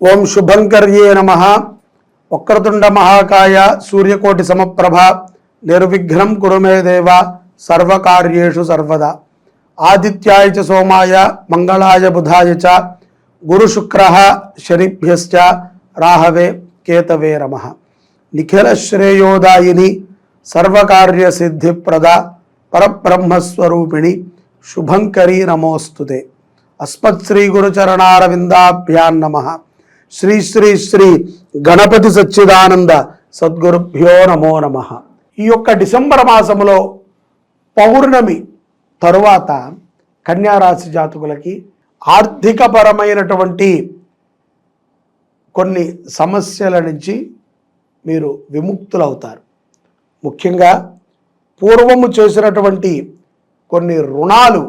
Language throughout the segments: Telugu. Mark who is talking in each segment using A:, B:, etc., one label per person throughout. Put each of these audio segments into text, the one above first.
A: ఓం శుభంకర్యే నమః. వక్రతుండ మహాకాయ సూర్యకోటి సమప్రభ నిర్విఘ్నం కురు మే దేవ సర్వకార్యేషు సర్వదా. ఆదిత్యాయ చ సోమాయ మంగళాయ బుధాయ చ గురు శుక్రః శనిభ్యశ్చ రాహవే కేతవే నమః. నిఖిల శ్రేయోదాయిని సర్వకార్య సిద్ధిప్రద పరబ్రహ్మస్వరూపిణి శుభంకరీ నమోస్తుతే. అస్మత్ శ్రీ గురుచరణారవిందాభ్యాం నమః. శ్రీ శ్రీ శ్రీ గణపతి సచ్చిదానంద సద్గురుభ్యో నమో నమః. ఈ యొక్క డిసెంబర్ మాసములో పౌర్ణమి తరువాత కన్యారాశి జాతకులకి ఆర్థికపరమైనటువంటి కొన్ని సమస్యల నుంచి మీరు విముక్తులవుతారు. ముఖ్యంగా పూర్వము చేసినటువంటి కొన్ని రుణాలు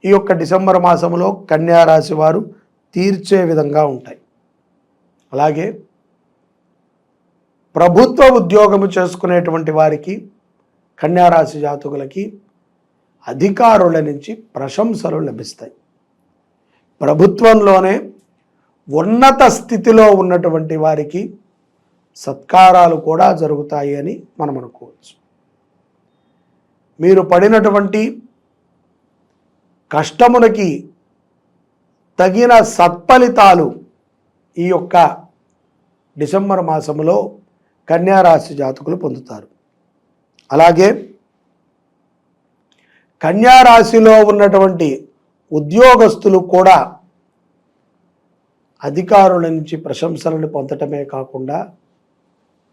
A: ఈ యొక్క డిసెంబర్ మాసంలో కన్యారాశి వారు తీర్చే విధంగా ఉంటాయి. అలాగే ప్రభుత్వ ఉద్యోగము చేసుకునేటువంటి వారికి కన్యారాశి జాతకులకి అధికారుల నుంచి ప్రశంసలు లభిస్తాయి. ప్రభుత్వంలోనే ఉన్నత స్థితిలో ఉన్నటువంటి వారికి సత్కారాలు కూడా జరుగుతాయి అని మనం అనుకోవచ్చు. మీరు పడినటువంటి కష్టమునకి తగిన సత్ఫలితాలు ఈ యొక్క డిసెంబర్ మాసంలో కన్యారాశి జాతకులు పొందుతారు. అలాగే కన్యారాశిలో ఉన్నటువంటి ఉద్యోగస్తులు కూడా అధికారుల నుంచి ప్రశంసలను పొందటమే కాకుండా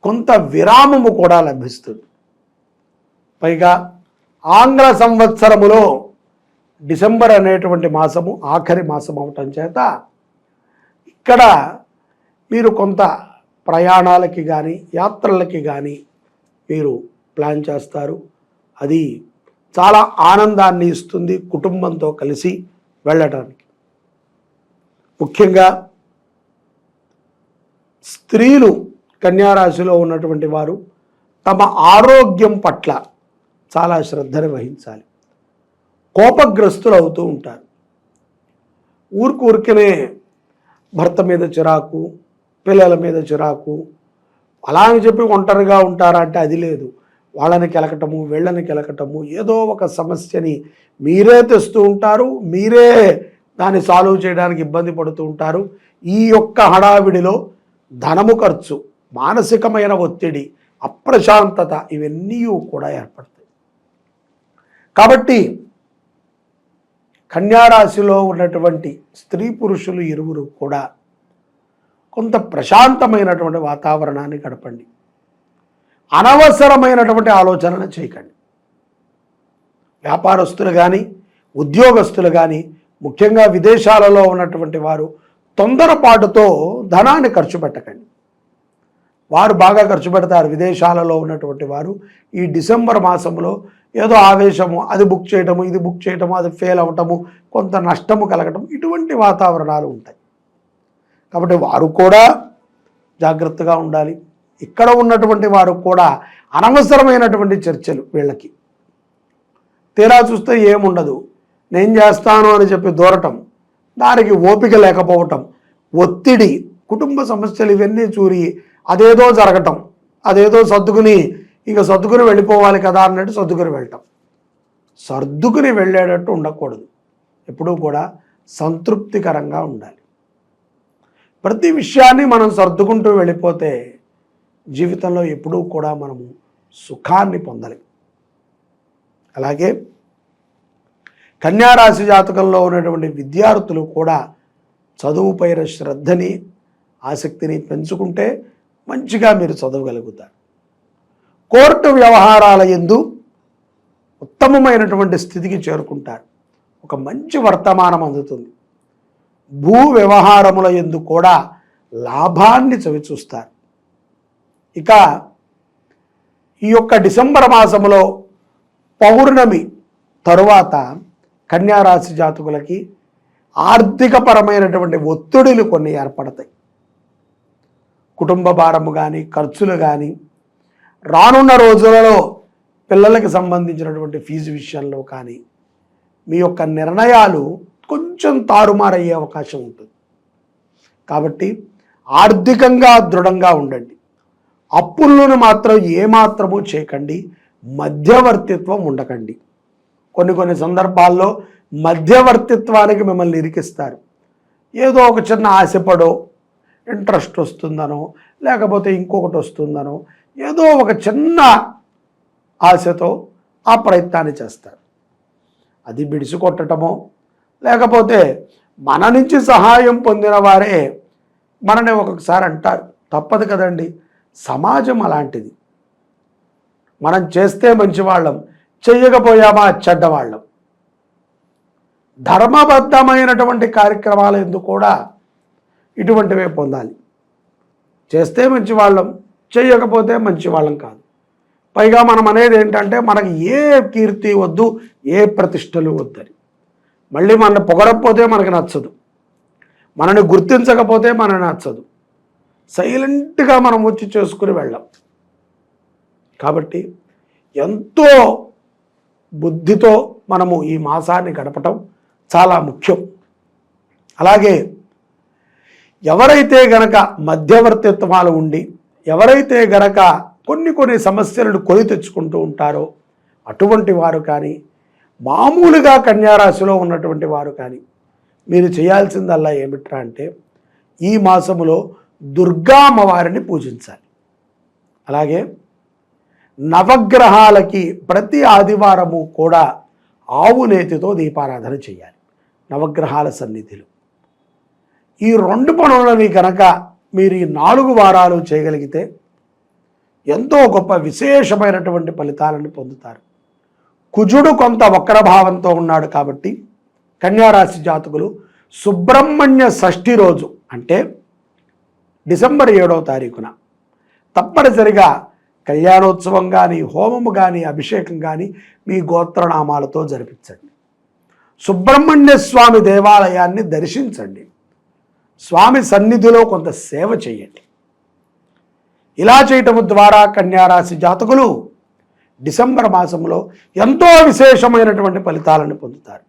A: కొంత విరామము కూడా లభిస్తుంది. పైగా ఆంగ్ల సంవత్సరములో డిసెంబర్ అనేటువంటి మాసము ఆఖరి మాసం అవటం చేత ఇక్కడ మీరు కొంత ప్రయాణాలకి కానీ యాత్రలకి కానీ మీరు ప్లాన్ చేస్తారు. అది చాలా ఆనందాన్ని ఇస్తుంది కుటుంబంతో కలిసి వెళ్ళటానికి. ముఖ్యంగా స్త్రీలు కన్యారాశిలో ఉన్నటువంటి వారు తమ ఆరోగ్యం పట్ల చాలా శ్రద్ధను వహించాలి. కోపగ్రస్తులు అవుతూ ఉంటారు. ఊరికనే భర్త మీద చిరాకు, పిల్లల మీద చిరాకు, అలా అని చెప్పి ఒంటరిగా ఉంటారా అంటే అది లేదు. వాళ్ళని కెలకటము, వీళ్ళని కెలకటము, ఏదో ఒక సమస్యని మీరే తెస్తూ ఉంటారు. మీరే దాన్ని సాల్వ్ చేయడానికి ఇబ్బంది పడుతూ ఉంటారు. ఈ యొక్క హడావిడిలో ధనము ఖర్చు, మానసికమైన ఒత్తిడి, అప్రశాంతత ఇవన్నీ కూడా ఏర్పడతాయి. కాబట్టి కన్యారాశిలో ఉన్నటువంటి స్త్రీ పురుషులు ఇరువురు కూడా కొంత ప్రశాంతమైనటువంటి వాతావరణాన్ని గడపండి. అనవసరమైనటువంటి ఆలోచనలు చేయకండి. వ్యాపారస్తులు కానీ ఉద్యోగస్తులు కానీ ముఖ్యంగా విదేశాలలో ఉన్నటువంటి వారు తొందరపాటుతో ధనాన్ని ఖర్చు పెట్టకండి. వారు బాగా ఖర్చు పెడతారు. విదేశాలలో ఉన్నటువంటి వారు ఈ డిసెంబర్ మాసంలో ఏదో ఆవేశము, అది బుక్ చేయటము, ఇది బుక్ చేయటము, అది ఫెయిల్ అవ్వటము, కొంత నష్టము కలగటం, ఇటువంటి వాతావరణాలు ఉంటాయి. కాబట్టి వారు కూడా జాగ్రత్తగా ఉండాలి. ఇక్కడ ఉన్నటువంటి వారు కూడా అనవసరమైనటువంటి చర్చలు వీళ్ళకి. తీరా చూస్తే ఏముండదు, నేను చేస్తాను అని చెప్పి దూరటం, దానికి ఓపిక లేకపోవటం, ఒత్తిడి, కుటుంబ సమస్యలు ఇవన్నీ చూరి అదేదో జరగటం, అదేదో సర్దుకుని వెళ్ళిపోవాలి కదా అన్నట్టు సర్దుకుని వెళ్ళటం. సర్దుకుని వెళ్ళేటట్టు ఉండకూడదు. ఎప్పుడూ కూడా సంతృప్తికరంగా ఉండాలి. ప్రతి విషయాన్ని మనం సర్దుకుంటూ వెళ్ళిపోతే జీవితంలో ఎప్పుడూ కూడా మనము సుఖాన్ని పొందలేం. అలాగే కన్యారాశి జాతకంలో ఉన్నటువంటి విద్యార్థులు కూడా చదువుపైన శ్రద్ధని, ఆసక్తిని పెంచుకుంటే మంచిగా మీరు చదవగలుగుతారు. కోర్టు వ్యవహారాల యందు ఉత్తమమైనటువంటి స్థితికి చేరుకుంటారు. ఒక మంచి వర్తమానం అందుతుంది. భూ వ్యవహారముల యందు కూడా లాభాన్ని చవిచూస్తారు. ఇక ఈ యొక్క డిసెంబర్ మాసములో పౌర్ణమి తరువాత కన్యారాశి జాతకులకి ఆర్థికపరమైనటువంటి ఒత్తిడులు కొన్ని ఏర్పడతాయి. కుటుంబ భారము కానీ, ఖర్చులు కానీ, రానున్న రోజులలో పిల్లలకి సంబంధించినటువంటి ఫీజు విషయంలో కానీ మీ యొక్క నిర్ణయాలు కొంచెం తారుమారయ్యే అవకాశం ఉంటుంది. కాబట్టి ఆర్థికంగా దృఢంగా ఉండండి. అప్పులను మాత్రం ఏమాత్రము చేయకండి. మధ్యవర్తిత్వం ఉండకండి. కొన్ని సందర్భాల్లో మధ్యవర్తిత్వానికి మిమ్మల్ని ఇరికిస్తారు. ఏదో ఒక చిన్న ఆశపడో, ఇంట్రెస్ట్ వస్తుందనో, లేకపోతే ఇంకొకటి వస్తుందనో, ఏదో ఒక చిన్న ఆశతో ఆ ప్రయత్నాన్ని చేస్తారు. అది బిడిసి కొట్టడమో, లేకపోతే మన నుంచి సహాయం పొందిన వారే మనని ఒక్కొక్కసారి అంటారు. తప్పదు కదండి, సమాజం అలాంటిది. మనం చేస్తే మంచివాళ్ళం, చెయ్యకపోయామా చెడ్డవాళ్ళం. ధర్మబద్ధమైనటువంటి కార్యక్రమాలు ఎందుకు కూడా ఇటువంటివే పొందాలి. చేస్తే మంచివాళ్ళం, చెయ్యకపోతే మంచివాళ్ళం కాదు. పైగా మనం అనేది ఏంటంటే మనకి ఏ కీర్తి వద్దు, ఏ ప్రతిష్టలు వద్దని. మళ్ళీ మనల్ని పొగడకపోతే మనకు నచ్చదు, మనని గుర్తించకపోతే మనకు నచ్చదు. సైలెంట్గా మనం వచ్చి చేసుకుని వెళ్ళాం. కాబట్టి ఎంతో బుద్ధితో మనము ఈ మాసాన్ని గడపటం చాలా ముఖ్యం. అలాగే ఎవరైతే గనక మధ్యవర్తిత్వాలు ఉండి, ఎవరైతే గనక కొన్ని సమస్యలను కొని తెచ్చుకుంటూ ఉంటారో అటువంటి వారు కానీ, మామూలుగా కన్యారాశిలో ఉన్నటువంటి వారు కానీ, మీరు చేయాల్సిందల్లా ఏమిట్రా అంటే ఈ మాసములో దుర్గా అమ్మవారిని పూజించాలి. అలాగే నవగ్రహాలకి ప్రతి ఆదివారము కూడా ఆవు నేతితో దీపారాధన చేయాలి. నవగ్రహాల సన్నిధిలో ఈ 2 పనులని కనుక మీరు ఈ 4 వారాలు చేయగలిగితే ఎంతో గొప్ప విశేషమైనటువంటి ఫలితాలను పొందుతారు. కుజుడు కొంత వక్రభావంతో ఉన్నాడు కాబట్టి కన్యారాశి జాతకులు సుబ్రహ్మణ్య షష్ఠి రోజు అంటే డిసెంబర్ 7వ తారీఖున తప్పనిసరిగా కళ్యాణోత్సవం కానీ, హోమము కానీ, అభిషేకం కానీ మీ గోత్రనామాలతో జరిపించండి. సుబ్రహ్మణ్య స్వామి దేవాలయాన్ని దర్శించండి. స్వామి సన్నిధిలో కొంత సేవ చేయండి. ఇలా చేయటం ద్వారా కన్యారాశి జాతకులు డిసెంబర్ మాసంలో ఎంతో విశేషమైనటువంటి ఫలితాలను పొందుతారు.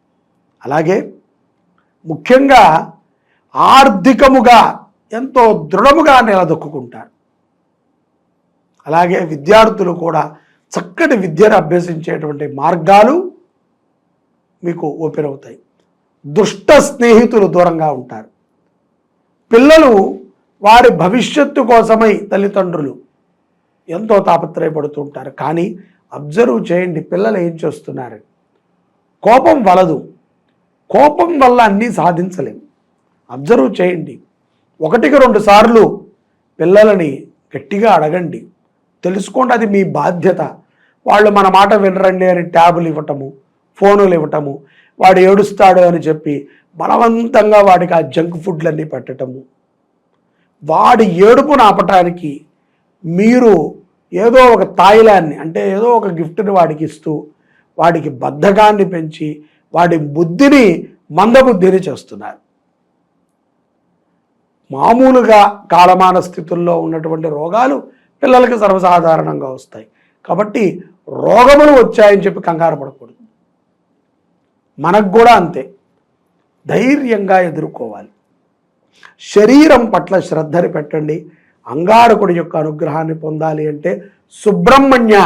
A: అలాగే ముఖ్యంగా ఆర్థికముగా ఎంతో దృఢముగా నిలదొక్కుంటారు. అలాగే విద్యార్థులు కూడా చక్కటి విద్యను అభ్యసించేటువంటి మార్గాలు మీకు ఓపెన్ అవుతాయి. దుష్ట స్నేహితులు దూరంగా ఉంటారు. పిల్లలు వారి భవిష్యత్తు కోసమై తల్లిదండ్రులు ఎంతో తాపత్రయపడుతూ ఉంటారు. కానీ అబ్జర్వ్ చేయండి, పిల్లలు ఏం చేస్తున్నారు. కోపం వలదు, కోపం వల్ల అన్నీ సాధించలేము. అబ్జర్వ్ చేయండి. 1-2 సార్లు పిల్లలని గట్టిగా అడగండి, తెలుసుకోండి, అది మీ బాధ్యత. వాళ్ళు మన మాట వినరండి అని ట్యాబులు ఇవ్వటము, ఫోనులు ఇవ్వటము, వాడు ఏడుస్తాడు అని చెప్పి బలవంతంగా వాడికి ఆ జంక్ ఫుడ్లన్నీ పెట్టటము, వాడి ఏడుపును ఆపటానికి మీరు ఏదో ఒక తాయిలాన్ని అంటే ఏదో ఒక గిఫ్ట్ని వాడికి ఇస్తూ వాడికి బద్ధకాన్ని పెంచి వాడి బుద్ధిని మందబుద్ధిని చేస్తున్నారు. మామూలుగా కాలమాన స్థితుల్లో ఉన్నటువంటి రోగాలు పిల్లలకి సర్వసాధారణంగా వస్తాయి. కాబట్టి రోగములు వచ్చాయని చెప్పి కంగారు పడకూడదు. మనకు కూడా అంతే, ధైర్యంగా ఎదుర్కోవాలి. శరీరం పట్ల శ్రద్ధని పెట్టండి. అంగారకుడి యొక్క అనుగ్రహాన్ని పొందాలి అంటే సుబ్రహ్మణ్య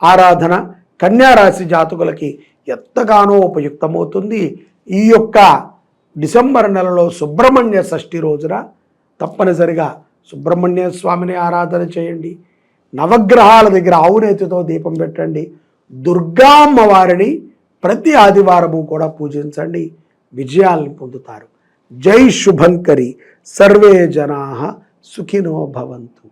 A: ఆరాధన కన్యారాశి జాతకులకి ఎంతగానో ఉపయుక్తమవుతుంది. ఈ యొక్క డిసెంబర్ నెలలో సుబ్రహ్మణ్య షష్ఠి రోజున తప్పనిసరిగా సుబ్రహ్మణ్య స్వామిని ఆరాధన చేయండి. నవగ్రహాల దగ్గర ఆవునేతితో దీపం పెట్టండి. దుర్గా అమ్మవారిని ప్రతి ఆదివారము కూడా పూజించండి. విజయాలను పొందుతారు. జై శుభంకరి. సర్వే జనాః సుఖినో భవంతు.